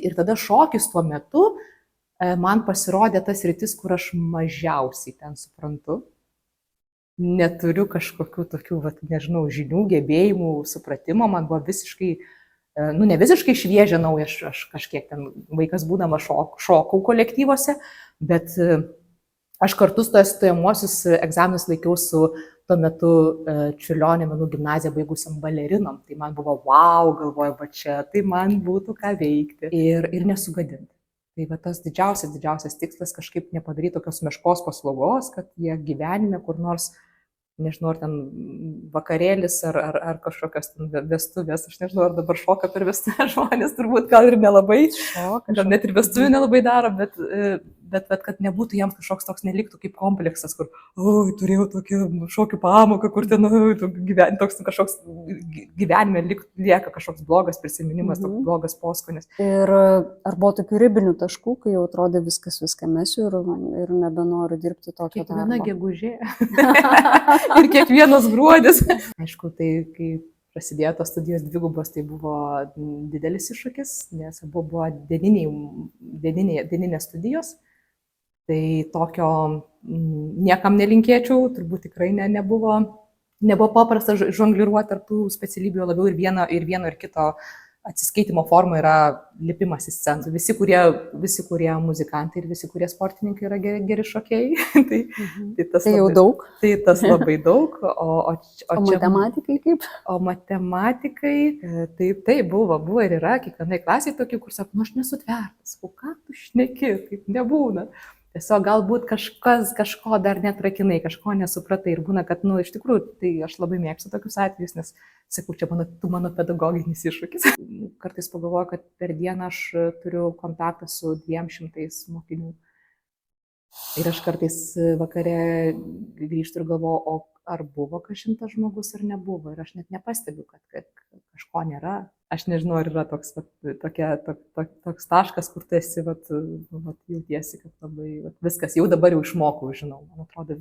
ir tada šokis tuo metu man pasirodė tas sritis, kur aš mažiausiai ten suprantu. Neturiu kažkokių tokių, nežinau, žinių, gebėjimų, supratimo, man buvo visiškai, ne visiškai šviežia nauja, aš kažkiek ten vaikas būdama šokau kolektyvose, bet aš kartu stojamuosius egzaminus laikiau su tuo metu Čiurlionio menų gimnaziją baigusiam balerinom. Tai man buvo, wow, galvoju, va čia, tai man būtų ką veikti ir nesugadinti. Tai va tas didžiausias tikslas kažkaip nepadaryti tokios meškos paslaugos, kad jie gyvenime kur nors, nežinau, ar ten vakarėlis ar kažkokios vestuvės, aš nežinau, ar dabar šoka per vestuvės žmonės, turbūt gal ir nelabai, gal net ir vestuvių nelabai daro, bet kad nebūtų jiems kažkoks toks, neliktų kaip kompleksas, kur, oi, turėjau tokį šokių pamoką, kur ten, toks kažkoks gyvenime lieka kažkoks blogas prisiminimas, toks blogas poskonis. Ir ar buvo tokių ribinių taškų, kai jau atrodė viską mesiu ir nebenoriu dirbti tokio darbo? Kiekviena gegužė ir kiekvienas gruodis. Aišku, tai kai prasidėjo tos studijos dvigubos, tai buvo didelis iššūkis, nes buvo dieninės studijos. Tai tokio niekam nelinkėčiau, turbūt tikrai nebuvo paprasta žongliruoti tarp tų specialybių, labiau ir vieno ir kito atsiskaitimo forma yra lipimas į sceną. Visi, kurie muzikantai ir visi, kurie sportininkai yra geri šokėjai. Tai jau daug. Tai tas labai daug. O matematikai kaip? O matematikai, tai buvo ir yra kiekvienai klasiai tokių, kur sako, aš nesutvertas, ką tu šneki, taip nebūna. Tiesiog galbūt kažko dar netrakinai, kažko nesupratai ir būna, kad, iš tikrųjų, tai aš labai mėgstu tokius atvejus, nes, sakau, čia mano pedagoginis iššūkis. Kartais pagalvoju, kad per dieną aš turiu kontaktą su 200 mokinių. Ir aš kartais vakare grįžtu ir galvoju, ar buvo kažintas žmogus ar nebuvo. Ir aš net nepastebiu, kad kažko nėra. Aš nežinau, ar yra toks taškas, kur tu esi, jautiesi, kad labai viskas, jau dabar jau išmokau, žinau. Man atrodo,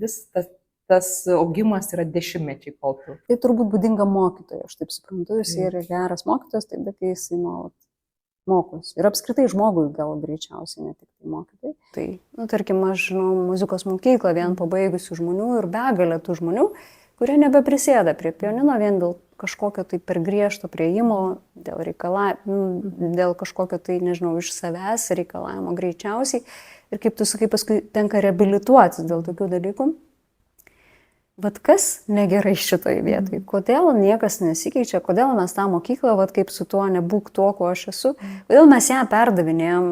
tas augimas yra dešimtmečiai kol tu. Tai turbūt būdinga mokytojui, aš taip suprantu, jis yra geras mokytojas, taip, bet kai jisai nuolat mokosi. Ir apskritai žmogui gal greičiausiai, ne tik tai mokytojai. Tai, tarkim, aš žinau muzikos mokyklą vien pabaigusių žmonių ir begalę tų žmonių, kurie nebeprisėda prie pianino vien dėl kažkokio tai per griežto prieimo, dėl kažkokio tai, nežinau, iš savęs reikalavimo greičiausiai. Ir kaip tu sakai, paskui tenka reabilituotis dėl tokių dalykų. Bet kas negerai šitoje vietoje? Kodėl niekas nesikeičia? Kodėl mes tą mokyklą, kaip su tuo nebūk tuo, kuo aš esu? Kodėl mes ją perdavinėjom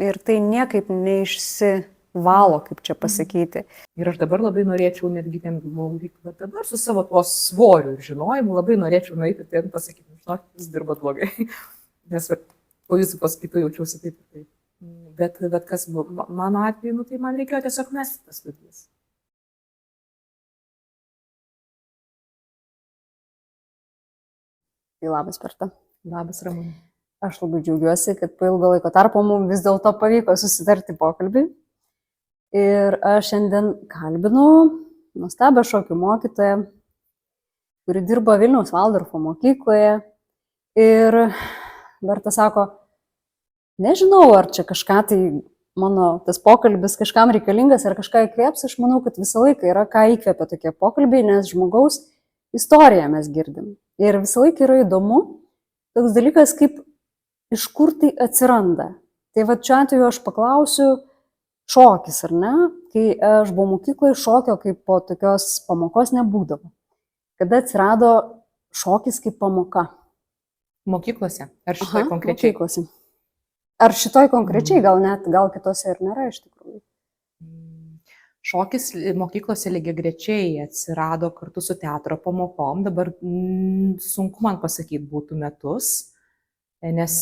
ir tai niekaip neišsivalo, kaip čia pasakyti? Ir aš dabar labai norėčiau netgi ten mokyklą, dabar su savo tuo svoriu ir žinojimu labai norėčiau nueiti ir ten pasakyti, žinok, jūs dirbat blogai. Nes po jūsų paskaitų jaučiausi taip. Bet kas buvo mano atveju, tai man reikėjo tiesiog mesti tas studijas. Tai labas, Berta. Labas, Ramunė. Aš labai džiaugiuosi, kad po ilgo laiko tarpo mums vis dėlto pavyko susitarti pokalbį. Ir aš šiandien kalbinu nuostabią šokių mokytoją, kuri dirbo Vilniaus Valdorfo mokykloje. Ir Berta sako, nežinau, ar čia kažką tai mano tas pokalbis kažkam reikalingas, ar kažką įkvėps. Aš manau, kad visą laiką yra ką įkvėpia tokie pokalbiai, nes žmogaus istoriją mes girdim. Ir visą laiką yra įdomu toks dalykas, kaip iš kur tai atsiranda. Tai šiuo atveju aš paklausiu, šokis, ar ne? Kai aš buvau mokykloje, šokio kaip po tokios pamokos nebūdavo. Kada atsirado šokis kaip pamoka? Mokyklose? Ar šitoj konkrečiai? Mokyklose. Ar šitoj konkrečiai, gal kitose ir nėra iš tikrųjų? Šokis mokyklose lygiagrečiai atsirado kartu su teatro pamokom. Dabar sunku man pasakyti būtų metus, nes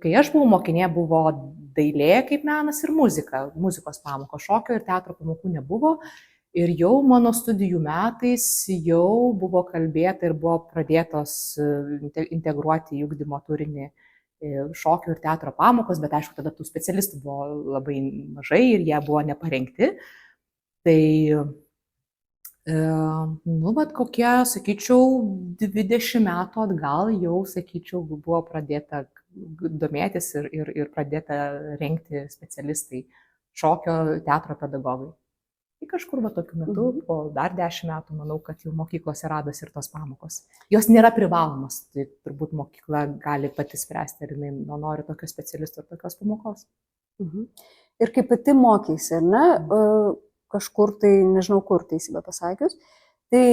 kai aš buvau mokinė, buvo dailė kaip menas ir muzika, muzikos pamoko. Šokio ir teatro pamokų nebuvo. Ir jau mano studijų metais jau buvo kalbėta ir buvo pradėtos integruoti į ugdymo turinį šokio ir teatro pamokos, bet aišku, tada tų specialistų buvo labai mažai ir jie buvo neparengti. Tai, kokie, sakyčiau, 20 metų atgal jau, sakyčiau, buvo pradėta domėtis ir pradėta rengti specialistai, šokio teatro pedagogai. Tai kažkur tokiu metu, po dar 10 metų, manau, kad jau mokyklose radosi ir tos pamokos. Jos nėra privalomos, tai turbūt mokykla gali pati spręsti, ar jinai nori tokio specialisto ir tokios pamokos. Ir kaip pati mokysi, ar ne, kažkur tai, nežinau kur teisybę pasakius, tai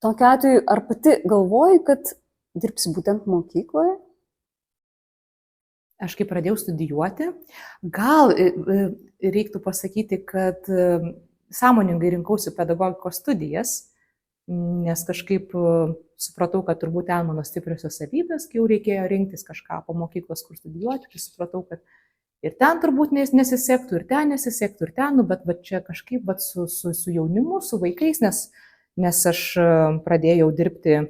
tokiu atveju, ar pati galvoji, kad dirbsi būtent mokykloje? Aš kai pradėjau studijuoti, gal reiktų pasakyti, kad sąmoningai rinkausi pedagogikos studijas, nes kažkaip supratau, kad turbūt ten mano stipriosios savybės, kai jau reikėjo rinktis kažką po mokyklos, kur studijuoti, tai supratau, kad ir ten turbūt nesisektų, ir ten nesisektų, ir ten, bet čia kažkaip su jaunimu, su vaikais, nes aš pradėjau dirbti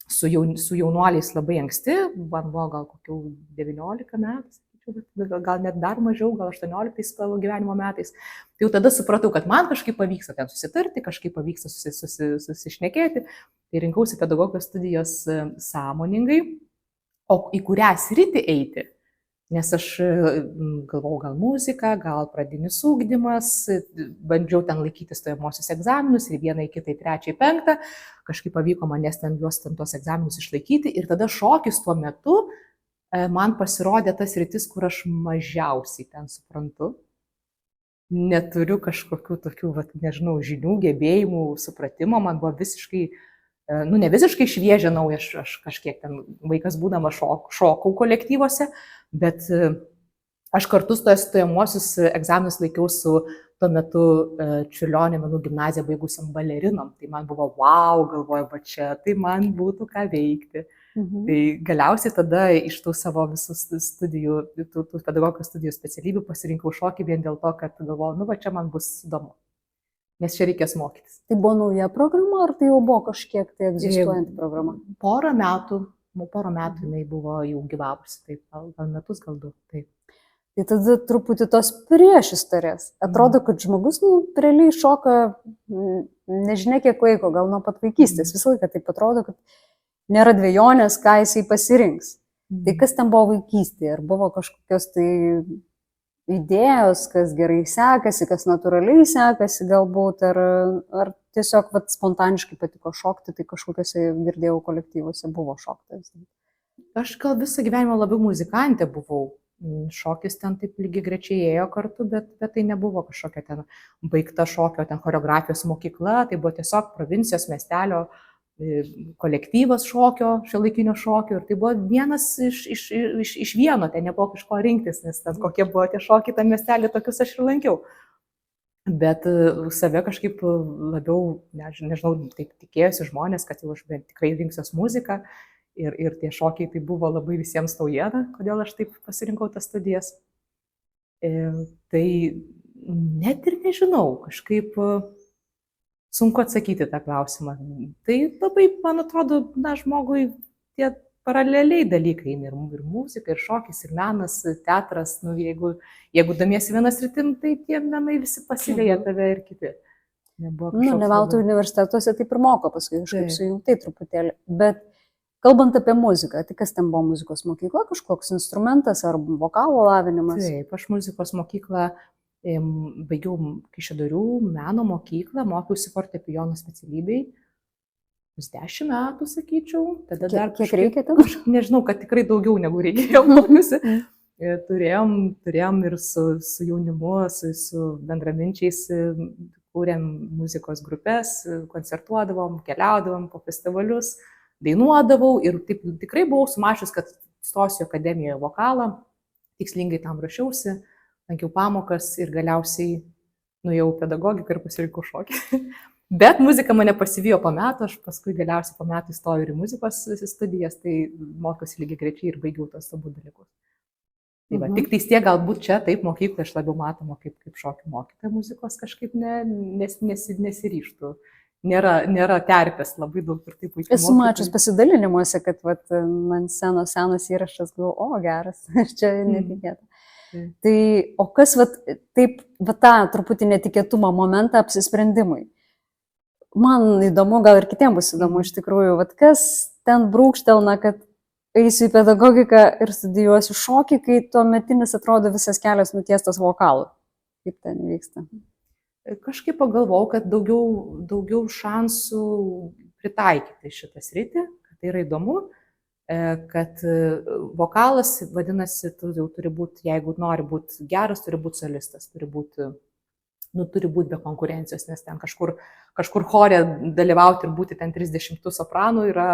su jaunuoliais labai anksti, man buvo gal kokių 19 metų, gal net dar mažiau, gal 18 savo gyvenimo metais. Tai jau tada supratau, kad man kažkaip pavyksta ten susitarti, kažkaip pavyksta susišnekėti. Tai rinkausi pedagogikos studijos sąmoningai, o į kurią sritį eiti. Nes aš galvojau, gal muzika, gal pradinis ugdymas, bandžiau ten laikyti stojamosius egzaminus ir vieną, į kitą, į trečią, į penktą. Kažkaip pavyko manęs tuos egzaminus išlaikyti ir tada šokis tuo metu man pasirodė tas sritis, kur aš mažiausiai ten suprantu. Neturiu kažkokių tokių, nežinau, žinių, gebėjimų, supratimo, man buvo visiškai, ne visiškai šviežia nauja, aš kažkiek ten vaikas būdama šokau kolektyvuose, bet aš kartu stojamuosius egzaminus laikiau su tuo metu Čiurlionio menų gimnaziją baigusiam balerinom. Tai man buvo, wow, galvoju, čia, tai man būtų ką veikti. Tai galiausiai tada iš tų savo visų studijų, tų pedagogikos studijų specialybių pasirinkau šokį vien dėl to, kad galvoju, čia man bus įdomu. Nes čia reikės mokytis. Tai buvo nauja programa, ar tai jau buvo kažkiek tai egzistuojanti programa? Porą metų jinai buvo jau gyvavusi, taip, gal metus, gal 2. Taip. Tai tada truputį tos priešistorės. Atrodo, kad žmogus realiai šoka nežinia kiek laiko, gal nuo pat vaikystės. Visą laiką taip atrodo, kad nėra dvejonės, ką jisai pasirinks. Tai kas ten buvo vaikystėje? Ar buvo kažkokios tai idėjos, kas gerai sekasi, kas natūraliai sekasi galbūt, ar tiesiog spontaniškai patiko šokti, tai kažkokiuose girdėjau kolektyvuose buvo šoktas? Aš gal visą gyvenimą labiau muzikantė buvau. Šokis ten taip lygiai grečiai ėjo kartu, bet tai nebuvo kažkokia ten baigta šokio, ten choreografijos mokykla, tai buvo tiesiog provincijos miestelio kolektyvas šokio, šiuolaikinio šokio, ir tai buvo vienas iš vieno, ten nebuvo kažko rinktis, nes ten kokie buvo tie šokiai tam miestelį, tokius aš ir lankiau. Bet save kažkaip labiau, nežinau, taip tikėjosi žmonės, kad jau aš tikrai rinksiuos muziką. Ir tie šokiai tai buvo labai visiems naujiena, kodėl aš taip pasirinkau tas studijas. Tai net ir nežinau, kažkaip sunku atsakyti tą klausimą. Tai labai, man atrodo, žmogui tie paraleliai dalykai, ir muzika, ir šokis, ir menas, teatras, jeigu domiesi vienas sritim, tai tie menai visi pasiveja tave ir kiti. Ne veltui universitetuose taip ir moko, paskui kažkaip sujungtai truputėlį, bet kalbant apie muziką, tai kas ten buvo muzikos mokykla, kažkoks instrumentas ar vokalo lavinimas? Taip, aš muzikos mokyklą baigiau Kaišiadorių meno mokyklą, mokiausi fortepijono specialybei. 10 metų, sakyčiau. Kiek reikia ten? Aš nežinau, kad tikrai daugiau negu reikėjo mokiausi. Turėjom ir su jaunimu, su bendraminčiais, kūrėm muzikos grupės, koncertuodavom, keliaudavom po festivalius. Dainuodavau ir taip tikrai buvau sumačius, kad stosiu akademijoje vokalą, tikslingai tam rašiausi, lankiau pamokas ir galiausiai nuėjau pedagogiką ir pasirinkau šokį. Bet muzika mane pasivijo po metų, aš paskui galiausiai po metų įstojau ir į muzikos studijas, tai mokiausi lygiai grečiai ir baigiau tos abu dalykus. Tai va, tik tiek galbūt čia taip mokykla aš labiau matoma kaip šokių mokytoja muzikos, kažkaip nesiryštų. Nėra terpės labai daug ir taip puikiai. Esu mačius pasidalinimuose, kad man senas įrašas, galvoju, geras, čia netikėta. Tai, o kas taip, tą truputį netikėtumo momentą apsisprendimui? Man įdomu, gal ir kitiems bus įdomu iš tikrųjų, kas ten brūkštelna, kad eisiu į pedagogiką ir studijuosiu šokį, kai tuo metinis atrodo visas kelias nutiestas vokalų. Kaip ten vyksta? Kažkaip pagalvojau, kad daugiau šansų pritaikyti šitą sritį, kad tai yra įdomu, kad vokalas, vadinasi, tu jau turi būti, jeigu nori būti geras, turi būti solistas, turi būti be konkurencijos, nes ten kažkur chore dalyvauti ir būti ten 30 sopranų yra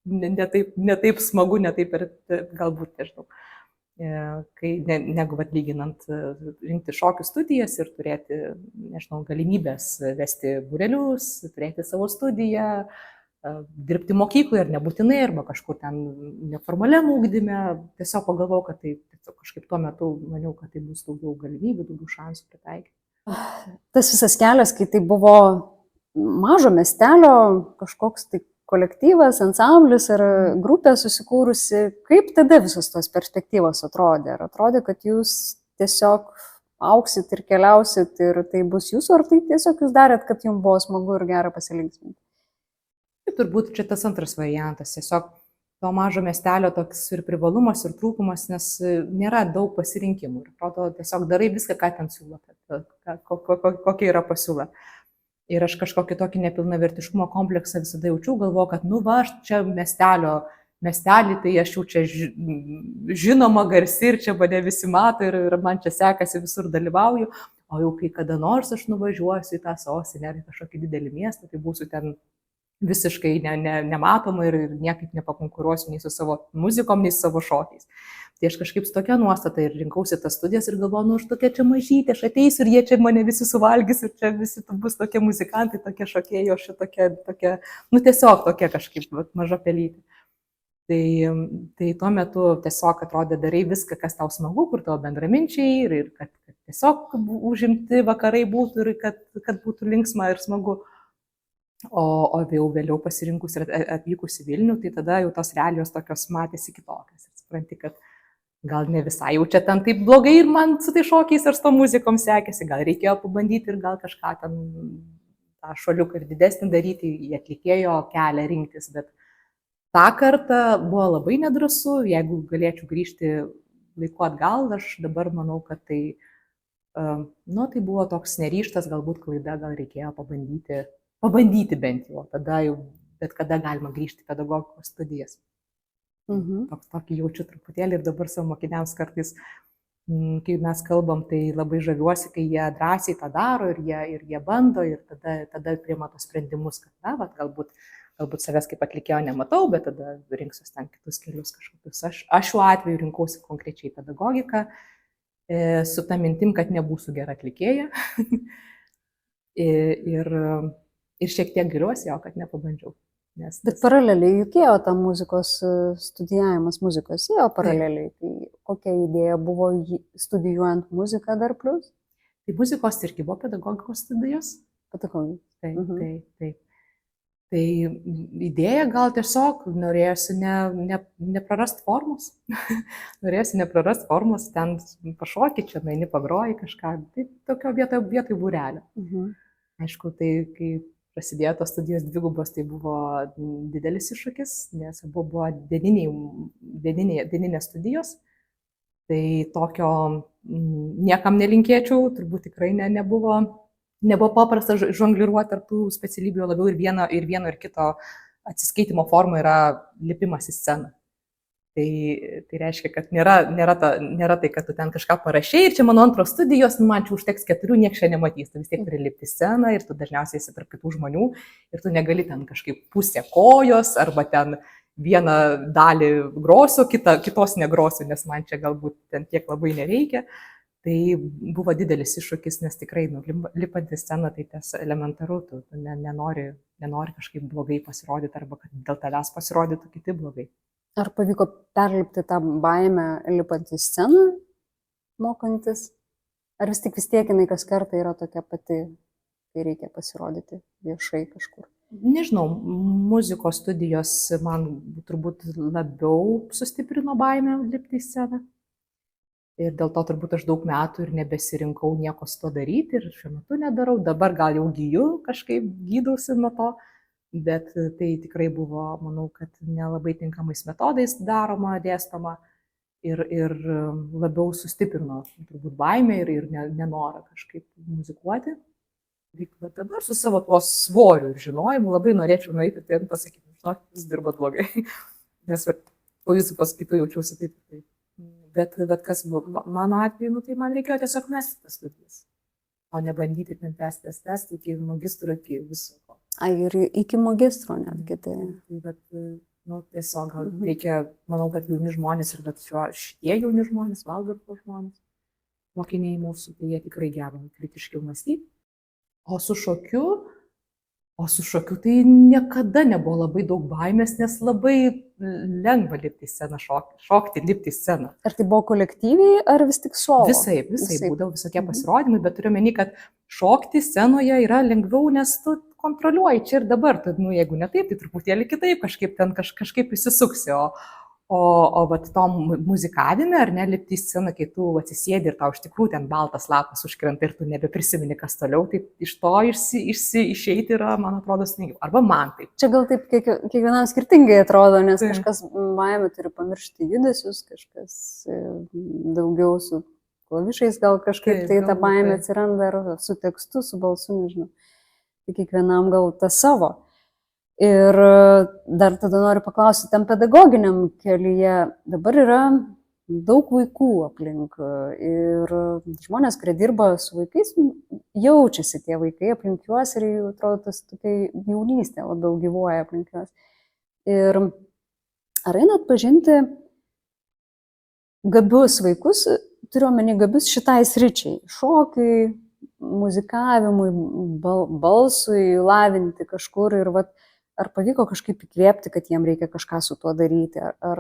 ne taip smagu, ne taip ir galbūt, nežinau, negu lyginant rinkti šokių studijas ir turėti, nežinau, galimybės vesti būrelius, turėti savo studiją, dirbti mokykloje ar nebūtinai, arba kažkur ten neformaliam ugdyme. Tiesiog pagalvojau, kad tai kažkaip tuo metu maniau, kad tai bus daugiau galimybių, daugiau šansų pritaikyti. Tas visas kelias, kai tai buvo mažo miestelio kažkoks tai kolektyvas, ansamblis ar grupė susikūrusi, kaip tada visos tos perspektyvos atrodė? Ar atrodė, kad jūs tiesiog auksit ir keliausit ir tai bus jūsų, ar tai tiesiog jūs darėt, kad jums buvo smagu ir gera pasilinksminti? Turbūt čia tas antras variantas, tiesiog to mažo miestelio toks ir privalumas, ir trūkumas, nes nėra daug pasirinkimų. Ir atrodo, tiesiog darai viską, ką ten siūlo, kokia yra pasiūla. Ir aš kažkokį tokį nepilnavertiškumo kompleksą visada jaučiau, galvoju, kad aš čia miestelį, tai aš jau čia žinoma, garsi ir čia mane visi mato ir man čia sekasi, visur dalyvauju. O jau kai kada nors aš nuvažiuosiu į tą sostinę ar į kažkokį didelį miestą, tai būsiu ten visiškai nematoma ir niekaip nepakonkuruosiu nei su savo muzikom, nei su savo šokiais. Tai aš kažkaip su tokia nuostata ir rinkausi tas studijas ir galvoju, aš tokia čia mažytė, aš ateisiu ir jie čia mane visi suvalgys ir čia visi bus tokie muzikantai, tokie šokėjai, o šitokia, tiesiog tokia kažkaip maža pelytė. Tai tuo metu tiesiog atrodė, darai viską, kas tau smagu, kur tavo bendraminčiai ir kad tiesiog užimti vakarai būtų ir kad būtų linksma ir smagu. O vėliau pasirinkus ir atvykus į Vilnių, tai tada jau tos realijos tokios matėsi kitokios. Ir supranti, kad gal ne visai jau čia ten taip blogai ir man su tai šokiais ar su to muzikom sekėsi, gal reikėjo pabandyti ir gal kažką ten tą šuoliuką ir didesnį daryti, į atlikėjo kelią rinktis, bet tą kartą buvo labai nedrąsu, jeigu galėčiau grįžti laiku atgal, aš dabar manau, kad tai buvo toks neryžtas, galbūt klaida, gal reikėjo pabandyti bent jau, tada jau bet kada galima grįžti į pedagogikos studijas. Tokį jaučiu truputėlį ir dabar savo mokiniams kartais, kai mes kalbam, tai labai žaviuosi, kai jie drąsiai tą daro ir jie bando ir tada priima tos sprendimus, kad galbūt savęs kaip atlikėjo nematau, bet tada rinksiuos ten kitus kelius kažkokius. Aš šiuo atveju rinkausi konkrečiai pedagogiką, su ta mintim, kad nebūsiu gera atlikėja. Ir šiek tiek giliuosi jo, kad nepabandžiau. Bet paraleliai juk ėjo ta muzikos studijavimas, muzikos ėjo paraleliai. Tai kokia idėja buvo studijuojant muziką dar plus? Tai muzikos irgi buvo pedagogikos studijos. Pedagogikos. Taip. Tai idėja gal tiesiog norėjosi neprarast formos. Norėjosi neprarast formos, ten pašokį, čia nueini pagroji kažką. Tai tokio vietoj būrelio. Aišku, tai kai prasidėjo tos studijos dvigubos, tai buvo didelis iššūkis, nes buvo dieninės studijos. Tai tokio niekam nelinkėčiau, turbūt tikrai nebuvo paprasta žongliruoti tarp tų specialybių, labiau ir vieno ir kito atsiskaitimo forma yra lipimas į sceną. Tai reiškia, kad nėra tai, kad tu ten kažką parašei ir čia mano antros studijos, man čia užteks 4, nieks čia nematys, tu vis tiek turi lipti į sceną ir tu dažniausiai esi tarp kitų žmonių ir tu negali ten kažkaip pusę kojos arba ten vieną dalį grosiu, kitos negrosiu, nes man čia galbūt ten tiek labai nereikia. Tai buvo didelis iššūkis, nes tikrai lipant į sceną, tai tas elementaru, tu nenori kažkaip blogai pasirodyti arba kad dėl tavęs pasirodytų kiti blogai. Ar pavyko perlipti tą baimę lipant į sceną, mokantis? Ar vis tiek jinai kas kartą yra tokia pati, kai reikia pasirodyti viešai kažkur? Nežinau, muzikos studijos man turbūt labiau sustiprino baimę lipti į sceną. Ir dėl to turbūt aš daug metų ir nebesirinkau nieko su to daryti ir šiuo metu nedarau. Dabar gal jau gyju, kažkaip gydausi nuo to. bet tai tikrai buvo, manau, kad nelabai tinkamais metodais daroma, dėstoma ir labiau sustiprino turbūt baimę ir nenorą kažkaip muzikuoti. Bet dabar su savo tuo svoriu ir žinojimu labai norėčiau nueiti ir pasakyti, žinok, jūs dirbat blogai, nes po jūsų paskaitų jaučiausi taip. Bet kas buvo mano atveju, tai man reikėjo tiesiog mesti tas studijas, o ne bandyti ten tęsti iki magistro, iki viso ko. Ir iki magistro netgi. Bet, tiesiog gal reikia, manau, kad jauni žmonės ir šitie jauni žmonės, Valdorfo žmonės, mokiniai mūsų, tai jie tikrai geba kritiškiau mąstyti. O su šokiu tai niekada nebuvo labai daug baimės, nes labai lengva lipti į sceną, šokti, lipti į sceną. Ar tai buvo kolektyviai, ar vis tik solo? Visai būdavo visokie pasirodymai, bet turiu meni, kad šokti scenoje yra lengviau, nes tu kontroliuoji čia ir dabar. Tai, jeigu ne taip, tai truputėlį kitaip, kažkaip įsisuksi. O vat tom muzikavime, ar ne, lipti į sceną, kai tu atsisėdi ir tau iš tikrųjų ten baltas lapas užkrenta ir tu nebeprisimeni, kas toliau, tai iš to išeiti yra, man atrodo, sniegiau. Arba man taip. Čia gal taip kiekvienam skirtingai atrodo, nes kažkas baimė turi pamiršti judesius, kažkas daugiau su klavišais, gal kažkaip tai ta baimė atsiranda, ar su tekstu, su balsu, nežinau. Tai kiekvienam gal tas savo. Ir dar tada noriu paklausyti, tam pedagoginiam kelyje dabar yra daug vaikų aplink ir žmonės, kurie dirba su vaikais, jaučiasi tie vaikai aplink juos ir jau atrodo tas tokia jaunystė labiau gyvuoja aplink juos. Ir ar einat pažinti gabius vaikus, turiu omeny gabius šitai sričiai, šokiui, muzikavimui, balsui, lavinti kažkur ir ar pavyko kažkaip įkvėpti, kad jiem reikia kažką su tuo daryti, ar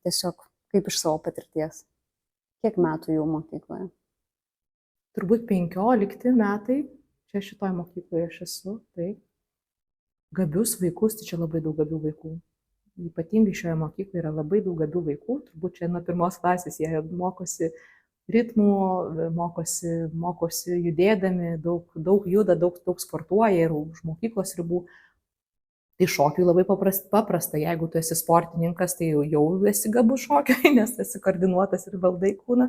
tiesiog kaip iš savo patirties? Kiek metų jau mokykloje? Turbūt 15 metai, čia šitoje mokykloje aš esu, taip. Gabius vaikus, tai čia labai daug gabių vaikų. Ypatingai šioje mokykloje yra labai daug gabių vaikų, turbūt čia nuo 1 klasės jie mokosi ritmų, mokosi judėdami, daug juda, daug sportuoja ir už mokyklos ribų. Tai šokiui labai paprasta, jeigu tu esi sportininkas, tai jau esi gabus šokiui, nes esi koordinuotas ir valdai kūną.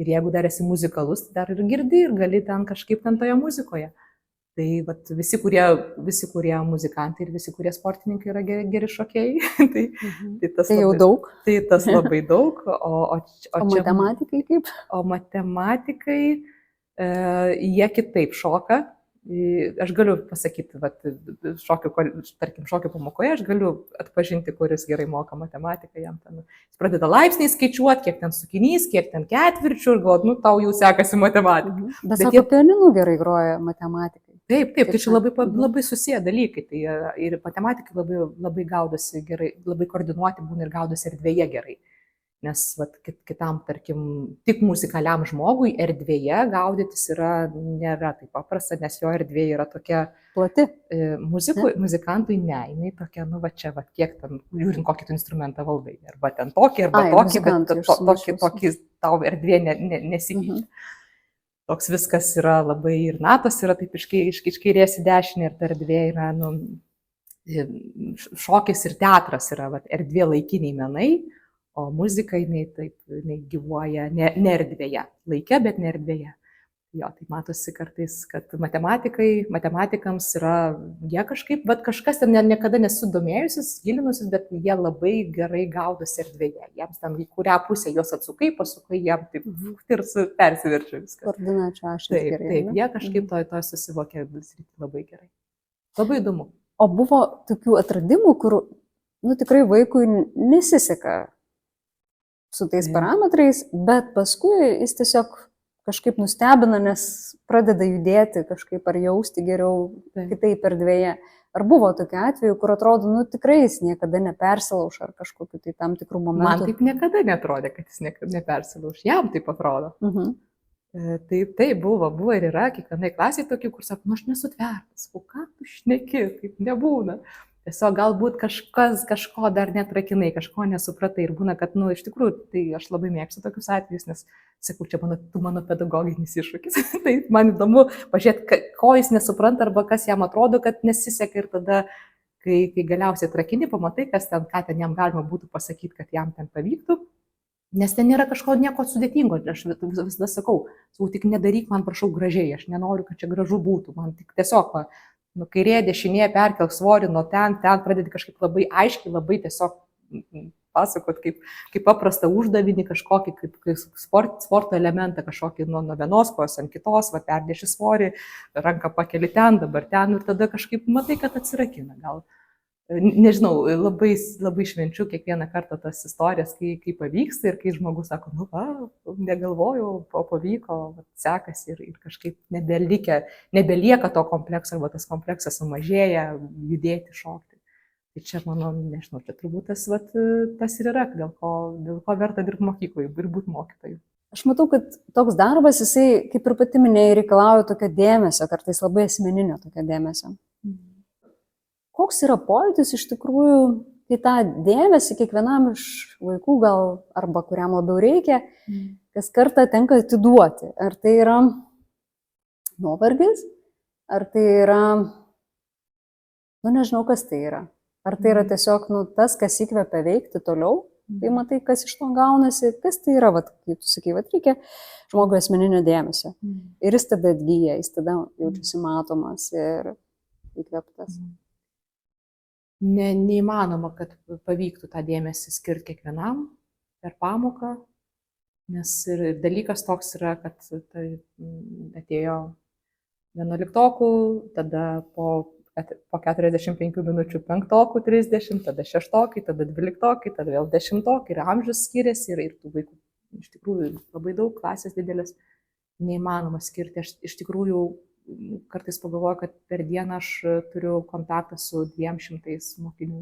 Ir jeigu dar esi muzikalus, tai dar ir girdi ir gali ten kažkaip ten toje muzikoje. Tai visi, kurie muzikantai ir visi, kurie sportininkai yra geri šokėjai. Tai jau daug. Tai tas labai daug. O matematikai kaip? O matematikai, jie kitaip šoka. Aš galiu pasakyti, tarkim, šokio pamokoje, aš galiu atpažinti, kuris gerai moka matematiką, jam ten jis pradeda laipsniai skaičiuoti, kiek ten sukinys, kiek ten ketvirčių ir galvoju, tau jau sekasi matematika. Bet sako, pianinu gerai groja matematikai. Taip, tai čia labai susiję dalykai. Tai ir matematikai labai gaudosi gerai, labai koordinuoti būna ir gaudosi erdvėje gerai. Nes kitam, tarkim, tik muzikaliam žmogui erdvėje gaudytis nėra taip paprasta, nes jo erdvė yra tokia plati. Muzikantui ne, jinai tokia, kiek ten, žiūrint, kokį tu instrumentą valdai. Arba ten tokį, bet tokį tau erdvė nesikeičia. Toks viskas yra labai ir natos yra taip iš kairės į dešinę ir ta erdvė yra, šokis ir teatras yra erdvė laikiniai menai. O muzika, jinai gyvuoja ne erdvėje, laike, bet ne erdvėje. Jo, tai matosi kartais, kad matematikams yra, jie kažkaip, bet kažkas ten niekada nesudomėjusis, gilinusis, bet jie labai gerai gaudosi erdvėje. Jiems ten į kurią pusę juos atsukai, pasukai, jiem taip ir persiverčia viskas. Koordinačio ašis gerai. Taip, jie kažkaip to susivokia labai gerai. Labai įdomu. O buvo tokių atradimų, kur, tikrai vaikui nesiseka su tais parametrais, bet paskui jis tiesiog kažkaip nustebina, nes pradeda judėti kažkaip ar jausti geriau kitaip erdvėje. Ar buvo tokiu atveju, kur atrodo, tikrai jis niekada nepersilauš ar kažkokiu tai tam tikrų momentų? Man taip niekada netrodė, kad jis niekada nepersilauš. Jam taip atrodo. Taip buvo ir yra kiekvienai klasiai tokių, kur sako, aš nesutvertas, ką tu šneki, taip nebūna. Tiesiog galbūt kažko dar netrakinai, kažko nesupratai ir būna, kad, iš tikrųjų, tai aš labai mėgstu tokius atvejus, nes, sakau, čia mano pedagoginis iššūkis. Tai man įdomu pažiūrėti, ko jis nesupranta arba kas jam atrodo, kad nesiseka ir tada, kai galiausiai atrakini, pamatai, ką ten jam galima būtų pasakyti, kad jam ten pavyktų. Nes ten nėra nieko sudėtingo, aš visada sakau, tik nedaryk man, prašau, gražiai, aš nenoriu, kad čia gražu būtų, man tik tiesiog, kairė, dešinė, perkelk svorį nuo ten pradedi kažkaip labai aiškiai, labai tiesiog pasakot, kaip paprastą uždavinį kažkokį, kaip sporto elementą, kažkokį nuo vienos kojos ant kitos, perdėši svorį, ranką pakeli ten, dabar ten ir tada kažkaip matai, kad atsirakina gal. Nežinau, labai švenčiu kiekvieną kartą tas istorijas, kai pavyksta ir kai žmogus sako, negalvojau, o pavyko, sekasi ir kažkaip nebelieka to komplekso, arba tas kompleksas sumažėja, judėti, šokti. Tai čia, nežinau, čia turbūt tas ir yra, dėl ko verta dirbti mokykloje ir būti mokytoju. Aš matau, kad toks darbas, jisai, kaip ir pati minėjai, reikalauja tokio dėmesio, kartais labai asmeninio tokio dėmesio. Koks yra pojūtis iš tikrųjų, kai tą dėmesį kiekvienam iš vaikų gal, arba kuriam labiau reikia, kas kartą tenka atiduoti. Ar tai yra nuovargis, ar tai yra, nežinau, kas tai yra. Ar tai yra tiesiog tas, kas įkvepia veikti toliau, tai matai, kas iš to gaunasi, kas tai yra, kaip tu sakai, reikia žmogui asmeninio dėmesio. Ir jis tada atgyja, jis tada jaučiasi matomas ir įkveptas. Neįmanoma, kad pavyktų tą dėmesį skirti kiekvienam per pamoką, nes ir dalykas toks yra, kad tai atėjo 11-okų, tada po 45 minučių 5-okų 30, tada 6-okai, tada 12-okai, tada vėl 10-okai ir amžius skiriasi ir tų vaikų iš tikrųjų labai daug, klasės didelis, neįmanoma skirti. Aš iš tikrųjų kartais pagalvoju, kad per dieną aš turiu kontaktą su 200 mokinių.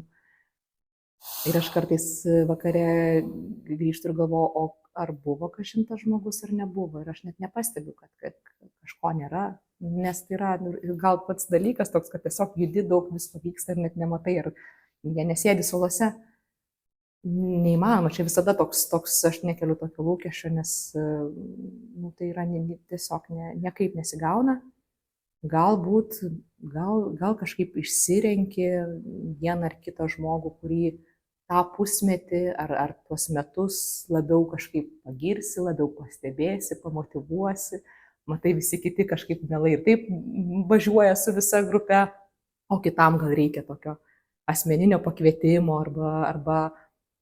Ir aš kartais vakare grįžtu ir galvoju, o ar buvo kažintas žmogus ar nebuvo. Ir aš net nepastebiu, kad kažko nėra. Nes tai yra gal pats dalykas toks, kad tiesiog judi, daug visko vyksta ir net nematai. Ir jie nesėdi salose. Neįmanoma, čia visada toks aš nekeliu tokio lūkesčio, nes tai yra tiesiog niekaip nesigauna. Galbūt, gal kažkaip išsirenki vieną ar kitą žmogų, kurį tą pusmetį ar tuos metus labiau kažkaip pagirsi, labiau pastebėsi, pamotyvuosi, matai visi kiti kažkaip mielai ir taip važiuoja su visa grupe, o kitam gal reikia tokio asmeninio pakvietimo arba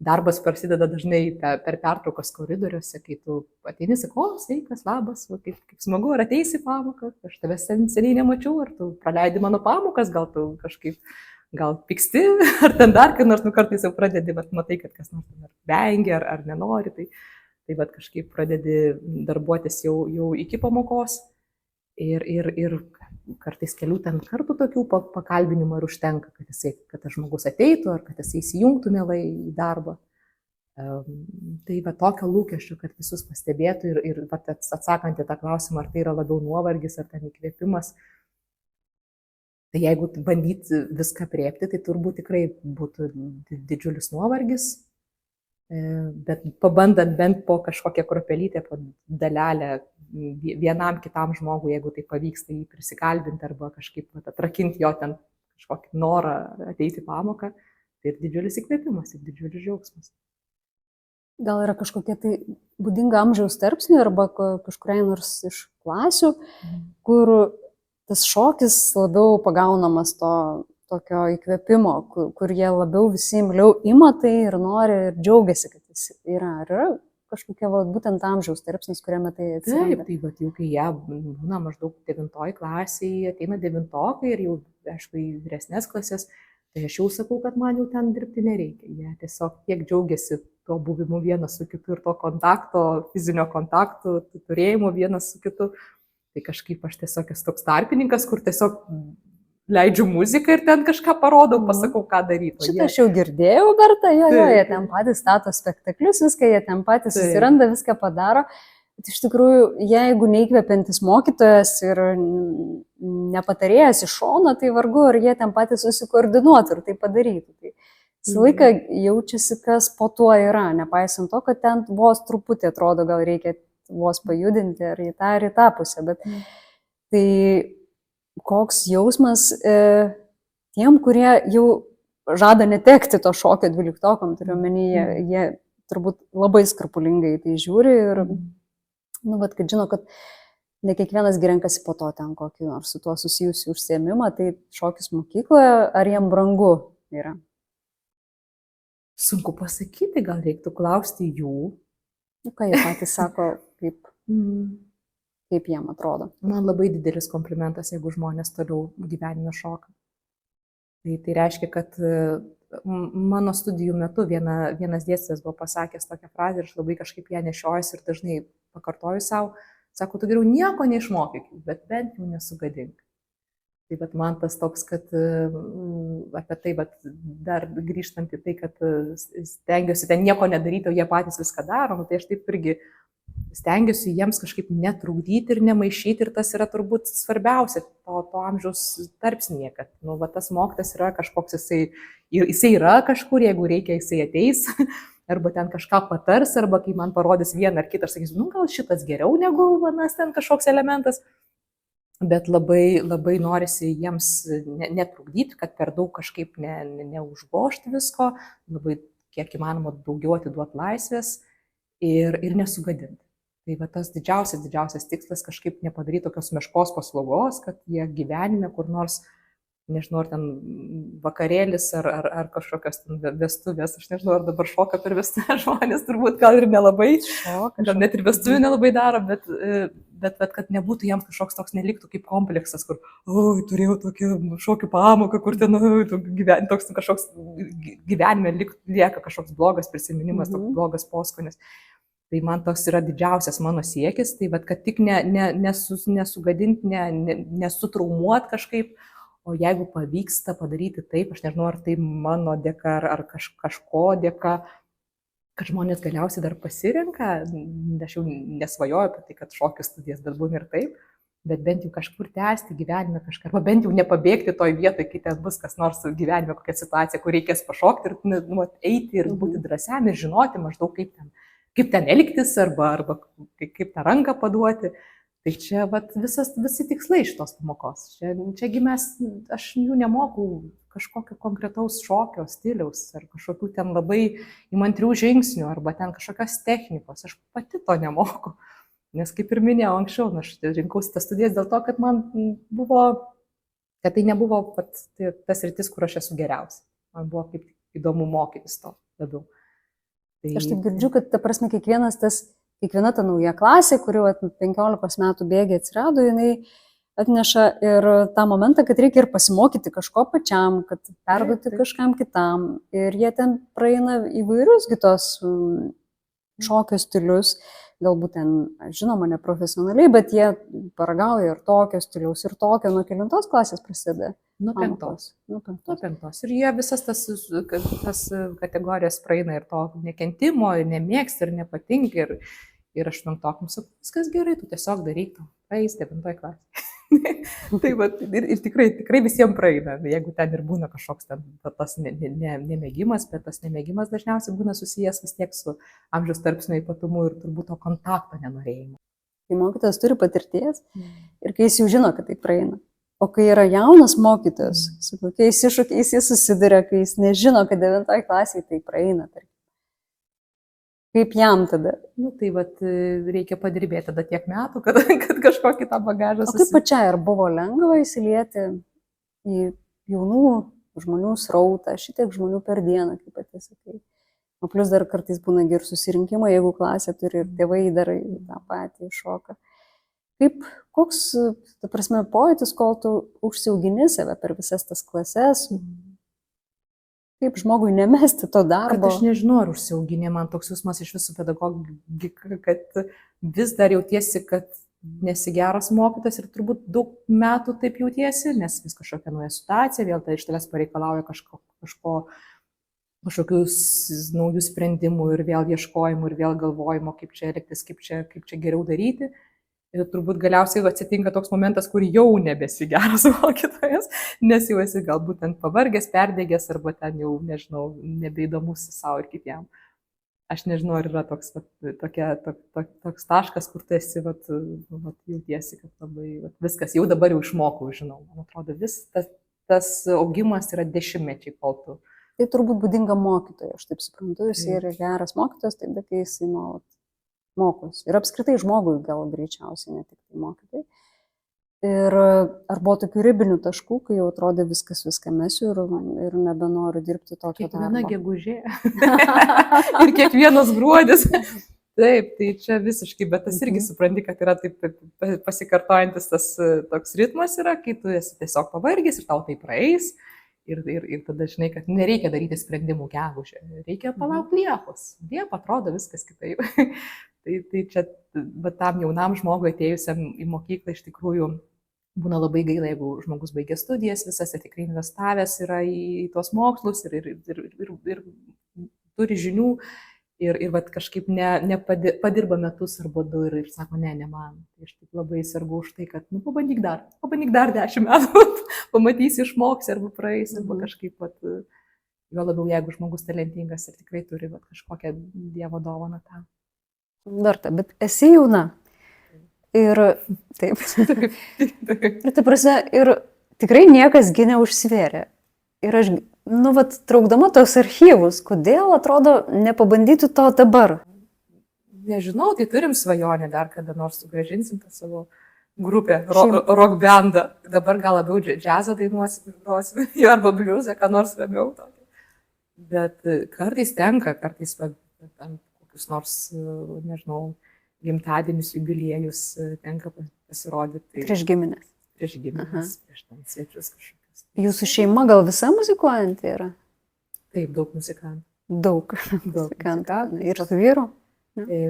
darbas prasideda dažnai per pertraukas koridoriuose, kai tu ateini, sako, sveikas, labas, kaip smagu, ar ateisi į pamoką, aš tavęs seniai nemačiau, ar tu praleidi mano pamokas, gal tu kažkaip, gal pyksti, ar ten dar, kai nors kartais jau pradedi, bet matai, kad kas nors vengia ar nenori, tai kažkaip pradedi darbuotis jau iki pamokos ir kartais kelių ten kartų tokių pakalbinimų ir užtenka, kad tas žmogus ateitų ar kad jis įsijungtų mielai į darbą. Tai tokio lūkesčio, kad visus pastebėtų ir atsakant į tą klausimą, ar tai yra labiau nuovargis ar ten įkvėpimas, tai jeigu bandyti viską priepti, tai turbūt tikrai būtų didžiulis nuovargis. Bet pabandant bent po kažkokią kruopelytę, po dalelę vienam kitam žmogui, jeigu tai pavyksta jį prisikalbinti arba kažkaip atrakinti jo ten kažkokį norą ateiti į pamoką, tai ir didžiulis įkvėpimas, ir didžiulis džiaugsmas. Gal yra kažkokia tai būdinga amžiaus tarpsnė arba kažkuriai nors iš klasių, kur tas šokis labiau pagaunamas to tokio įkvėpimo, kur jie labiau visi imliau ima tai ir nori ir džiaugiasi, kad jis yra. Ar yra kažkokia būtent amžiaus tarpsnis, kuriame tai atsiranda? Taip, jau kai jie būna maždaug 9 klasėje, ateina 9-okai ir jau, aišku, į vyresnės klasės, tai aš jau sakau, kad man jau ten dirbti nereikia. Jie tiesiog tiek džiaugiasi to buvimu vienas su kitu ir to kontakto, fizinio kontakto, turėjimu vienas su kitu. Tai kažkaip aš tiesiog esu toks tarpininkas, kur tiesiog leidžiu muziką ir ten kažką parodau, pasakau, ką daryti. Šitą aš jau girdėjau, Berta, jie ten patys stato spektaklius, viską jie ten patys susiranda, viską padaro. Bet iš tikrųjų, jeigu neįkvepiantis mokytojas ir nepatarėjas iš šono, tai vargu, ar jie ten patys susikoordinuotų ir tai padarytų. Tai visą laiką jaučiasi, kas po tuo yra, nepaisant to, kad ten vos truputį atrodo, gal reikia vos pajudinti ar į tą pusę. Bet tai koks jausmas tiem, kurie jau žada netekti to šokio 12-okam, turiu omenyje, jie turbūt labai skrupulingai tai žiūri ir kad žino, kad ne kiekvienas renkasi po to ten kokį nors su tuo susijusiu užsiėmimą, tai šokis mokykloje, ar jiem brangu yra? Sunku pasakyti, gal reiktų klausti jų. Ką jie patys sako, kaip jiem atrodo? Man labai didelis komplimentas, jeigu žmonės toliau gyvenime šoka. Tai reiškia, kad mano studijų metu vienas dėstytojas buvo pasakęs tokią frazę ir aš labai kažkaip ją nešiojuosi ir dažnai pakartoju savo, sako, tu geriau nieko neišmokyk, bet bent jau nesugadink. Tai bet man tas toks, kad apie tai, bet dar grįžtant į tai, kad stengiuosi ten nieko nedaryti, o jie patys viską daro, tai aš taip irgi stengiuosi jiems kažkaip netrukdyti ir nemaišyti ir tas yra turbūt svarbiausia to amžiaus tarpsnyje, kad tas mokytas yra kažkoks, jisai yra kažkur, jeigu reikia, jisai ateis, arba ten kažką patars, arba kai man parodys vieną ar kitą, aš sakysiu, gal šitas geriau negu manas ten kažkoks elementas, bet labai, labai norisi jiems netrukdyti, kad per daug kažkaip neužgošti visko, labai kiek įmanoma daugiau atiduoti laisvės ir nesugadinti. Tai tas didžiausias tikslas kažkaip nepadaryti tokios meškos paslaugos, kad jie gyvenime kur nors, nežinau, ar ten vakarėlis ar kažkokios vestuvės, aš nežinau, ar dabar šoka per vestuvę žmonės, turbūt gal ir nelabai, gal net ir vestuvių nelabai daro, bet kad nebūtų jiems kažkoks toks, neliktų kaip kompleksas, kur, turėjau tokį šokių pamoką, kur ten toks kažkoks gyvenime lieka kažkoks blogas prisiminimas, toks blogas poskonis. Tai man toks yra didžiausias mano siekis, tai kad tik nesugadinti, nesutraumuot kažkaip, o jeigu pavyksta padaryti taip, aš nežinau, ar tai mano dėka, ar kažko dėka, kad žmonės galiausiai dar pasirenka, aš jau nesvajoju apie tai, kad šokio studijas, bet būna ir taip, bet bent jau kažkur tęsti gyvenime kažką, arba bent jau nepabėgti toj vietoj, kai ten bus kas nors gyvenime, kokia situacija, kur reikės pašokti ir eiti ir būti drąsiam ir žinoti maždaug kaip ten elgtis arba kaip tą ranką paduoti. Tai čia visi tikslai šitos pamokos. Čiagi aš jų nemokau kažkokio konkretaus šokio stiliaus ar kažkokių ten labai įmantrių žingsnių arba ten kažkokios technikos. Aš pati to nemoku. Nes kaip ir minėjau anksčiau, aš rinkausi tas studijas dėl to, kad kad tai nebuvo tas rytis, kur aš esu geriausia. Man buvo kaip įdomu mokytis to labiau. Aš taip girdžiu, kad ta prasme kiekviena ta nauja klasė, kuri 15 metų bėgiai atsirado, jinai atneša ir tą momentą, kad reikia ir pasimokyti kažko pačiam, kad perduoti kažkam kitam. Ir jie ten praeina įvairius kitos šokio stilius, galbūt ten, žinoma, neprofesionaliai, bet jie paragauja ir tokio stiliaus, ir tokio, nuo kelintos klasės prasideda. Nuo penktos. Ir jie visas tas kategorijas praeina ir to nekentimo, ir nemėgsta, ir nepatinka. Ir 8-okam sakau, viskas gerai, tu tiesiog daryk, tu praeis 9 klasė. Ir tikrai visiems praeina, jeigu ten ir būna kažkoks tas nemėgimas, bet tas nemėgimas dažniausiai būna susijęs vis tiek su amžiaus tarpsnio ypatumu ir turbūt to kontakto nenorėjimu. Kai mokytojas turi patirties ir kai jis jau žino, kad tai praeina. O kai yra jaunas mokytojas, su kokiais iššūkiais jis susiduria, kai jis nežino, kad 9 klasėje tai praeina. Kaip jam tada? Tai reikia padirbėti tada tiek metų, kad kažkokį tą bagažą O kaip pačiai, ar buvo lengva įsilieti į jaunų žmonių srautą, šitiek žmonių per dieną, kaip pati sakai? O plus dar kartais būna ir susirinkimai, jeigu klasė turi ir tėvai dar tą patį šoką. Koks, ta prasme, pojūtis, kol tu užsiaugini save per visas tas klases, kaip žmogui nemesti to darbo? Kad aš nežinau, ar užsiauginė, man toks jausmas iš visų pedagogikų, kad vis dar jautiesi, kad nesi geras mokytas ir turbūt daug metų taip jautiesi, nes vis kažkokia nauja situacija, vėl tai iš tavęs pareikalauja kažko kažkokius naujų sprendimų ir vėl ieškojimų ir vėl galvojimo, kaip čia elgtis, kaip čia geriau daryti. Ir turbūt galiausiai atsitinka toks momentas, kur jau nebesi geras mokytojas, nes jau esi galbūt ten pavargęs, perdegęs arba ten jau, nežinau, nebeįdomus savo ir kitiem. Aš nežinau, ar yra toks taškas, kur tu esi, jautiesi, kad labai viskas, jau dabar jau išmokau, žinau. Man atrodo, tas augimas yra dešimtmečiai, kol tu. Tai turbūt būdinga mokytojui, aš taip suprantu, jis yra geras mokytojas, taip, bet kai jisai nuolat mokosi. Ir apskritai žmogui gal greičiausiai, ne tik tai mokytojai. Ir ar buvo tokių ribinių taškų, kai jau atrodė viską mesiu ir nebenoriu dirbti tokio darbo? Kiekviena gegužė ir kiekvienas gruodis. Taip, tai čia visiškai, bet tas irgi supranti, kad yra taip pasikartojantis tas toks ritmas yra, kai tu esi tiesiog pavargęs ir tau tai praeis. Ir tada žinai, kad nereikia daryti sprendimų gegužę, reikia palaukti Liepos. Liepą atrodo viskas kitaip. tai čia, bet tam jaunam žmogui atėjusiam į mokyklą iš tikrųjų būna labai gaila, jeigu žmogus baigia studijas, visas ir tikrai investavęs yra į tuos mokslus ir turi žinių ir kažkaip padirba metus arba 2 ir sako, ne man. Tai aš taip labai sergu už tai, kad pabandyk dar 10 metų, pamatysi, išmoksi arba praeis, arba kažkaip jo labiau, jeigu žmogus talentingas ir tikrai turi kažkokią Dievo dovaną tą. Verta, bet esi jauna. Ir taip. Ir tai prasme, ir tikrai niekas neužsvėrė. Ir aš, traukdama tos archyvus, kodėl atrodo nepabandytų to dabar? Nežinau, tai turim svajonę dar kada nors sugrąžinsim tą savo grupę, rock bandą. Dabar gal labiau džiazą dainuosim, arba bliuzą, ką nors labiau. Bet kartais tenka, kokius nors, nežinau, gimtadienius, jubiliejus tenka pasirodyti. Prieš giminės. Prieš giminės, prieš tam svečius kažkokius. Jūsų šeima gal visa muzikuojanti yra? Taip, daug muzikantų. Daug muzikantų. Ir su vyru?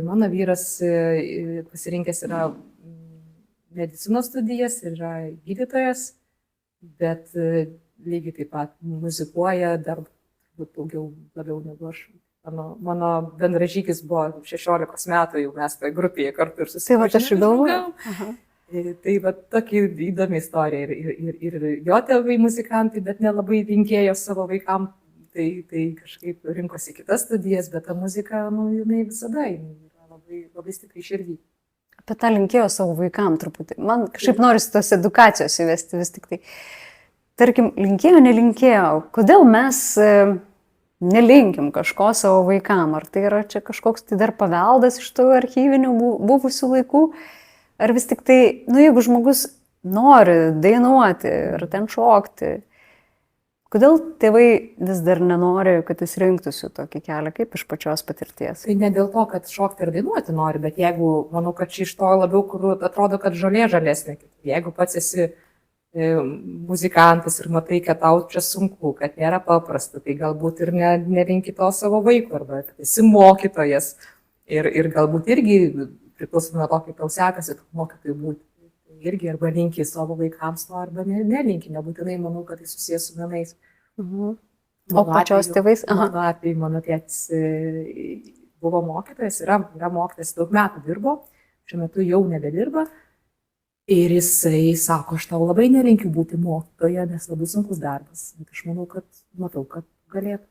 Mano vyras pasirinkęs yra medicinos studijas, yra gydytojas, bet lygiai taip pat muzikuoja dar daugiau, labiau negu aš. Mano bendražygis buvo 16 metų, jau mes toje grupėje kartu ir susipažinome. Tai aš ir galvoju. Tai tokia įdomi istorija. Ir jo tėvai muzikantai, bet nelabai linkėjo savo vaikam. Tai kažkaip rinkosi kitas studijas, bet ta muzika, jinai visada yra labai stipriai širdį. Apie tą linkėjo savo vaikam truputį. Man kažkaip norisi tos edukacijos įvesti vis tik tai. Tarkim, linkėjo, nelinkėjo. Kodėl mes nelinkim kažko savo vaikam? Ar tai yra čia kažkoks tai dar paveldas iš tų archyvinių buvusių laikų? Ar vis tik tai, jeigu žmogus nori dainuoti ir ten šokti, kodėl tėvai vis dar nenori, kad jis rinktųsi tokį kelią, kaip iš pačios patirties? Tai ne dėl to, kad šokti ir dainuoti nori, bet jeigu, manau, kad iš to labiau, kur atrodo, kad žolė žalesnė. Jeigu pats esi muzikantas ir matai, kad tau čia sunku, kad nėra paprasta, tai galbūt ir nerinki to savo vaiko, arba kad esi mokytojas ir galbūt irgi priklausomai nuo to, kaip tau sekasi mokytojui būti. Irgi arba linki savo vaikams to, arba nelinki, nebūtinai manau, kad tai susijęs su menais. O pačios tėvais? Mano atveju, mano tėtis buvo mokytojas, yra mokytojas, daug metų dirbo, šiuo metu jau nebedirba. Ir jisai sako, aš tau labai nelinkiu būti mokytoja, nes labai sunkus darbas. Bet aš manau, kad matau, kad galėtų.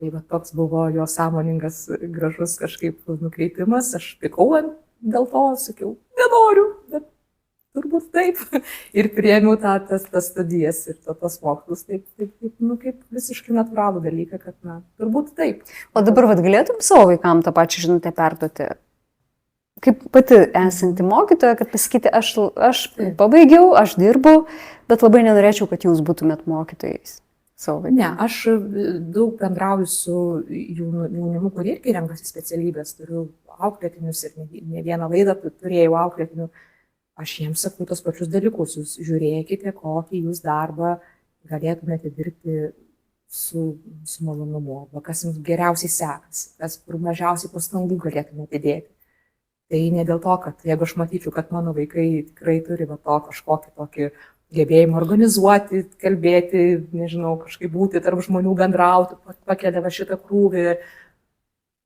Tai toks buvo jo sąmoningas, gražus kažkaip nukreipimas. Aš pikau dėl to, sakiau, nenoriu, bet turbūt taip. Ir priėmiau tas studijas ir tos mokslus taip, kaip visiškai natūralų dalyką, kad turbūt taip. O dabar galėtum savo vaikam tą pačią žinutę perduoti? Kaip pati esanti mokytoja, kad pasakyti, aš pabaigiau, aš dirbau, bet labai nenorėčiau, kad jūs būtumėt mokytojais savo vaikams. Ne, aš daug bendrauju su jaunimu, kurie irgi renkasi specialybės, turiu auklėtinius ir ne vieną laidą turėjau auklėtinių. Aš jiems sakau tos pačius dalykus, jūs žiūrėkite, kokį jūs darbą galėtumėte dirbti su malonumu, kas jums geriausiai sekasi, kur mažiausiai pastangų galėtumėte dėti. Tai ne dėl to, kad jeigu aš matyčiau, kad mano vaikai tikrai turi to kažkokį tokį gebėjimo organizuoti, kalbėti, nežinau, kažkaip būti tarp žmonių, bendrauti, pakelia va šitą krūvį.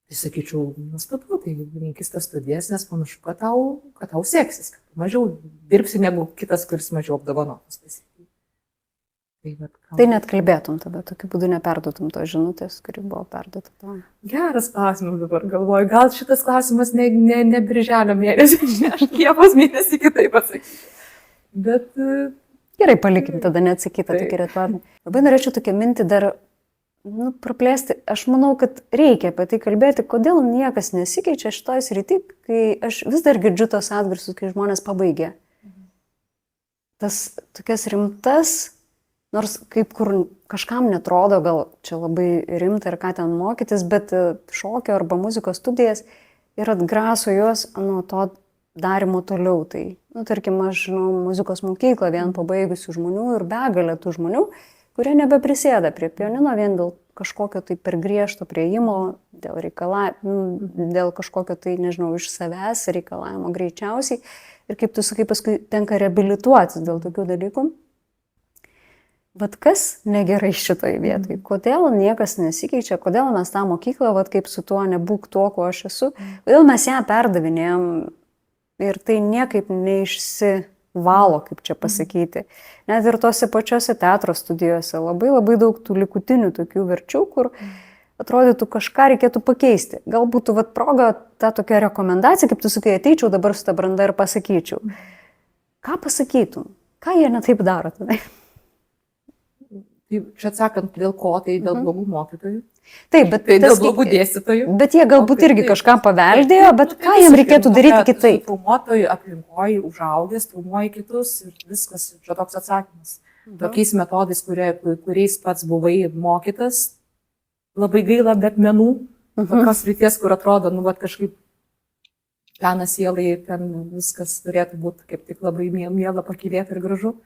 Tai sakyčiau, nustabu, tai rinkis tas studijas, nes panašu, kad tau seksis, kad mažiau dirbsi negu kitas, kuris mažiau apdovanotas. Tai net kalbėtum tada, tokiu būdu neperduotum to žinutės, kuri buvo perduota tau. Geras klausimas dabar galvoju, gal šitas klausimas ne birželio mėnesį, ne aš Liepos mėnesį kitaip atsakysiu. Bet... Gerai, palikim tada neatsakytą tokį retoriką. Labai norėčiau tokią mintį dar praplėsti. Aš manau, kad reikia apie tai kalbėti, kodėl niekas nesikeičia šitoj srity, kai aš vis dar girdžiu tos atgarsius, kai žmonės pabaigia. Tas tokias rimtas, nors kaip kur kažkam netrodo, gal čia labai rimta ir ką ten mokytis, bet šokio arba muzikos studijas ir atgraso juos nuo to darimo toliau. Tai, tarkim, aš žinau muzikos mokyklą vien pabaigusių žmonių ir begalę tų žmonių, kurie nebeprisėda prie pianino vien dėl kažkokio tai per griežto prieimo, dėl kažkokio tai, nežinau, iš savęs reikalavimo greičiausiai. Ir kaip tu sakai, paskui tenka reabilituotis dėl tokių dalykų. Bet kas negerai šitoje vietoje? Kodėl niekas nesikeičia? Kodėl mes tą mokyklą, kaip su tuo nebūk tuo, kuo aš esu? Kodėl mes ją perdavinėjom ir tai niekaip neišsivalo, kaip čia pasakyti. Net ir tose pačiose teatro studijose labai daug tų likutinių tokių verčių, kur atrodytų kažką reikėtų pakeisti. Gal būtų proga ta tokia rekomendacija, kaip tu sakai, ateičiau dabar su ta branda ir pasakyčiau. Ką pasakytum? Ką jie netaip daro tada? Tai čia atsakant, dėl ko, tai dėl blogų mokytojų. Taip, bet tai dėl blogų dėstytojų. Bet jie galbūt irgi kažką paveldėjo, bet ką jiems reikėtų daryti kitaip? Traumuotojų aplinkoje užaugęs, traumuoji kitus ir viskas, čia toks atsakymas. Tokiais metodais, kuriais pats buvai mokytas, labai gaila, bet menų, tokios ryties, kur atrodo, kažkaip penas sielai, ten viskas turėtų būti kaip tik labai miela, pakylėta ir gražu.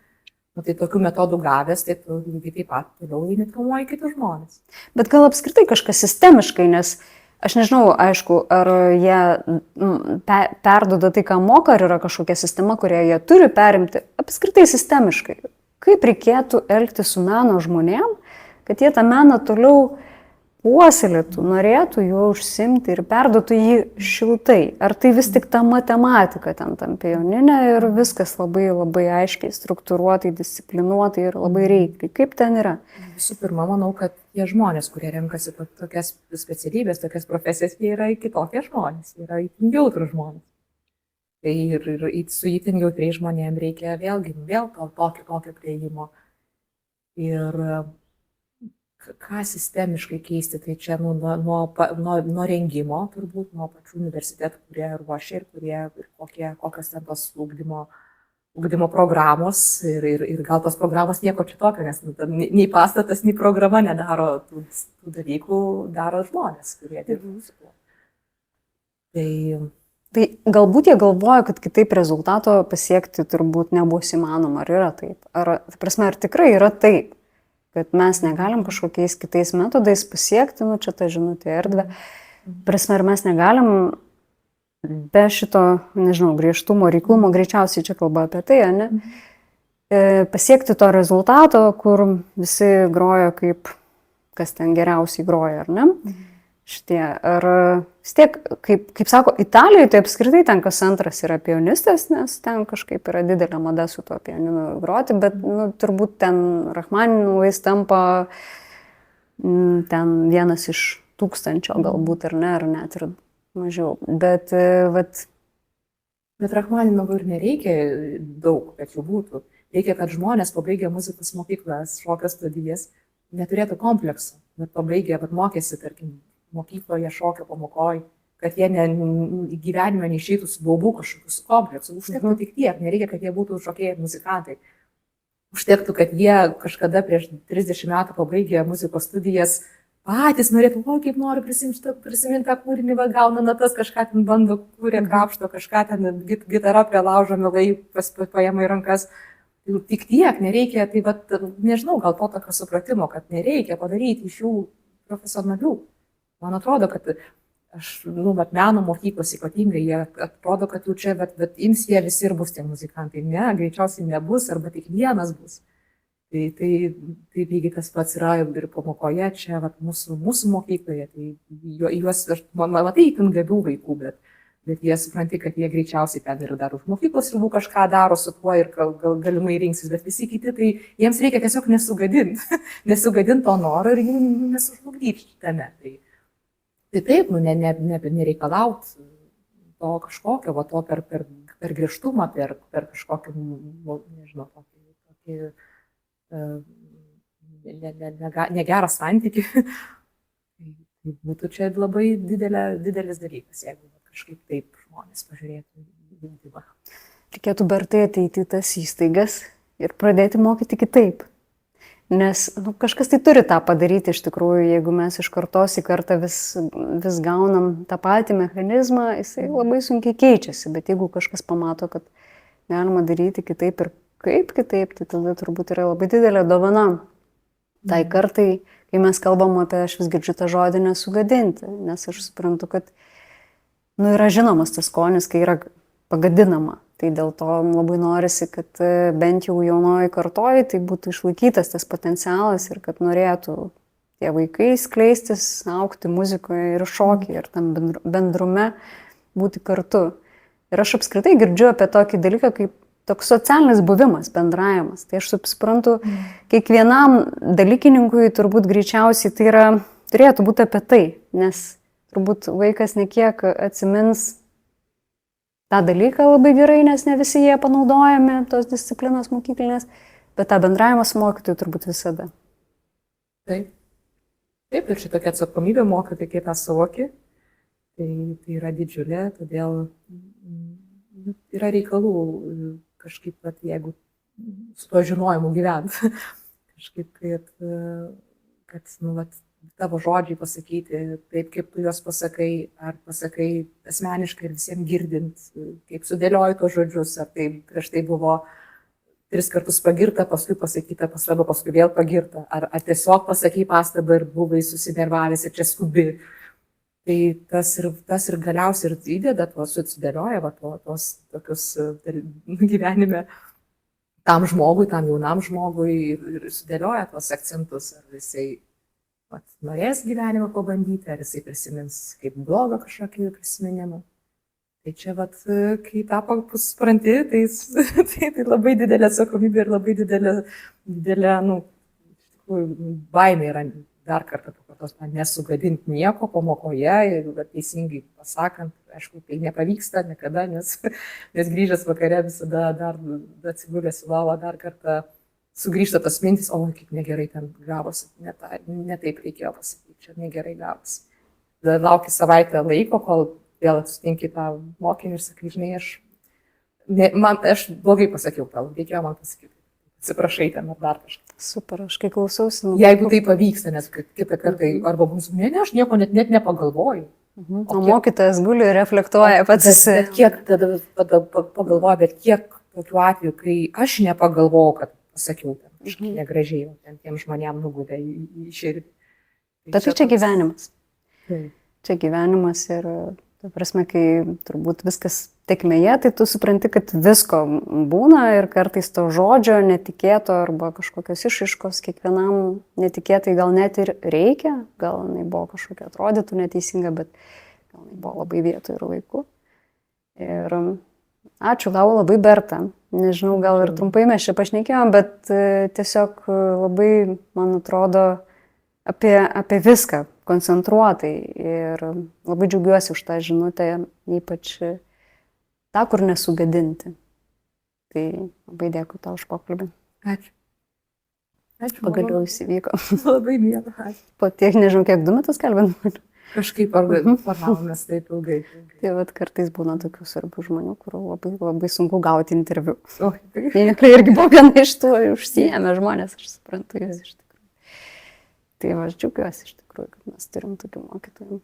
Tai tokių metodų gavęs, tai tu lygiai taip pat toliau traumuoji kitus žmonės. Bet gal apskritai kažkas sistemiškai, nes aš nežinau, aišku, ar jie perduoda tai, ką moka, ar yra kažkokia sistema, kurią jie turi perimti, apskritai sistemiškai. Kaip reikėtų elgtis su meno žmonėm, kad jie tą meną toliau puoselėtų, norėtų juo užsimti ir perduotų jį šiltai. Ar tai vis tik ta matematika ten tam pianine ir viskas labai aiškiai, struktūruotai, disciplinuotai ir labai reikliai. Kaip ten yra? Visų pirma, manau, kad tie žmonės, kurie renkasi tokias specialybės, tokias profesijas, jie yra kitokie žmonės, jie yra itin jautrūs žmonės. Tai ir su itin jautriais žmonėms reikia vėl tokio prieimo. Ir ką sistemiškai keisti, tai čia nuo rengimo, turbūt, nuo pačių universitetų, kurie ruošia ir kokios ten tos ugdymo programos ir gal tos programos nieko čia tokio, nes nei pastatas, nei programa nedaro tų dalykų, daro žmonės, kurie dirba su tuo. Tai galbūt jie galvoja, kad kitaip rezultato pasiekti turbūt nebus įmanoma, ar yra taip? Ar tikrai yra taip? Kad mes negalim kažkokiais kitais metodais pasiekti, čia ta žinutė erdvė. Ar mes negalim be šito, nežinau, griežtumo, reiklumo, greičiausiai čia kalba apie tai, ne? Pasiekti to rezultato, kur visi groja kaip, kas ten geriausiai groja, ar ne? Šitie, ar vis tiek, kaip sako, Italijoje, tai apskritai ten kas antras yra pianistas, nes ten kažkaip yra didelė mada su tuo pianinu groti, bet turbūt ten Rachmaninuvais tampa ten vienas iš 1000 galbūt, ar ne, ar net ir mažiau. Bet Rachmaninuvų ir nereikia daug, kad jų būtų. Reikia, kad žmonės pabaigę muzikos mokyklas, šokio studijas, neturėtų kompleksų, bet pabaigę, mokėsi, tarkim, mokykloje, šokio pamokoje, kad jie gyvenime neišeitų su baubu kažkokiu su kompleksu. Užtektų tik tiek, nereikia, kad jie būtų šokėjai ir muzikantai. Užtektų, kad jie kažkada prieš 30 metų pabaigė muzikos studijas, patys norėtų, kaip noriu prisiminti tą kūrinį, gauna natas, kažką ten bando, kūrė, krapšto, kažką ten gitara prie laužo, mielai paima į rankas. Tik tiek, nereikia, nežinau, gal to tokio supratimo, kad nereikia padaryti iš jų profesionalių. Man atrodo, kad meno mokyklos ypatingai, jie atrodo, kad jau čia, bet ims jie visi ir bus tie muzikantai. Ne, greičiausiai nebus, arba tik vienas bus. Tai lygiai tas pats yra ir pamokoje čia, mūsų mokykloje. Tai juos, matai, itin gabių vaikų, bet jie supranti, kad jie greičiausiai ten ir dar už mokyklos ribų kažką daro su tuo ir galimai rinksis, bet visi kiti, tai jiems reikia tiesiog nesugadinti to noro ir jų nesužlugdyti tame. Tai taip, nereikalaut to kažkokio, to per griežtumą, per kažkokį, nežinau, tokį negerą santykį. Tai būtų čia labai didelis dalykas, jeigu kažkaip taip žmonės pažiūrėtų į ugdymą. Reikėtų bertai ateiti į tas įstaigas ir pradėti mokyti kitaip. Nes kažkas tai turi tą padaryti iš tikrųjų, jeigu mes iš kartos į kartą vis gaunam tą patį mechanizmą, jisai labai sunkiai keičiasi, bet jeigu kažkas pamato, kad galima daryti kitaip ir kaip kitaip, tai tada turbūt yra labai didelė dovana. Tai kartai, kai mes kalbam apie, aš vis girdžiu tą žodį nesugadinti, nes aš suprantu, kad yra žinomas tas skonis, kai yra pagadinama. Tai dėl to labai norisi, kad bent jau jaunoji kartoji tai būtų išlaikytas tas potencialas ir kad norėtų tie vaikai skleistis, augti muzikoje ir šokiai ir tam bendrume būti kartu. Ir aš apskritai girdžiu apie tokį dalyką kaip toks socialinis buvimas, bendravimas. Tai aš suprantu, kiekvienam dalykininkui turbūt greičiausiai tai turėtų būti apie tai, nes turbūt vaikas nekiek atsimins tą dalyką labai gerai, nes ne visi jie panaudojami, tos disciplinos mokyklinės, bet tą bendravimą su mokytoju turbūt visada. Taip, ir šitokia atsakomybė mokyti, kaip tą suvoki, tai yra didžiulė, todėl yra reikalų kažkaip, jeigu su tuo žinojimu gyvent, kažkaip, kad tavo žodžiai pasakyti taip, kaip tu juos pasakai, ar pasakai asmeniškai ir visiems girdint, kaip sudėlioji tos žodžius, ar tai prieš tai buvo 3 kartus pagirta, paskui pasakyta pastaba, paskui vėl pagirta, ar tiesiog pasakai pastabą ir buvai susinervavęs ir čia skubi. Tai tas ir galiausiai ir įdeda, tuos susidėlioja, tuos tokius gyvenime tam žmogui, tam jaunam žmogui ir sudėlioja tuos akcentus, ar jisai norės gyvenimą pabandyti, ar jisai prisimins kaip blogą kažkokį prisiminimą. Tai čia, kai tą supranti, tai labai didelė atsakomybė ir labai didelė, iš tikrųjų, baimė yra dar kartą pakartos, nesugadinti nieko pamokoje, ir teisingai pasakant, aišku, tai nepavyksta niekada, nes grįžęs vakare visada dar atsigulęs į lovą dar kartą sugrįžta tas mintis, o kaip negerai ten gavosi, ne taip reikėjo pasakyti, čia negerai gavosi. Lauki savaitę laiko, kol vėl sutinki tą mokinį ir sakai, žinai, aš blogai pasakiau tau, reikėjo man pasakyti, atsiprašai ten ar dar kažką. Super, aš kai klausausi. Jeigu tai pavyksta, nes kitą kartą arba mums, aš nieko net nepagalvoju. O mokytojas guli ir reflektuoja pats. Bet kiek tada pagalvoja, bet kiek tokių atvejų, kai aš nepagalvojau, kad pasakiau, kažkaip negražiai, tiem žmonėm nugudė į širdį. Bet tai čia gyvenimas. Čia gyvenimas ir, ta prasme, kai turbūt viskas tekmėje, tai tu supranti, kad visko būna ir kartais to žodžio netikėto arba kažkokios išraiškos kiekvienam netikėtai gal net ir reikia, gal jinai buvo kažkokia atrodytų neteisinga, bet gal jinai buvo labai vietoj ir laiku. Ir ačiū tau labai, Berta. Nežinau, gal ir trumpai mes čia pašnekėjom, bet tiesiog labai, man atrodo, apie viską koncentruotai ir labai džiaugiuosi už tą žinutę, ypač tą, kur nesugadinti. Tai labai dėkui tau už pokalbį. Ačiū. Pagaliau įsivyko. Labai miela. Ačiū. Po tiek, nežinau, kiek 2 metus kalbėjom. Kažkaip formavomės taip ilgai. Tai kartais būna tokių svarbių žmonių, kur labai sunku gauti interviu. Tai irgi buvo viena iš tų užsiėmę žmonės, aš suprantu jas iš tikrųjų. Tai aš džiaugiuosi iš tikrųjų, kad mes turim tokių mokytojų.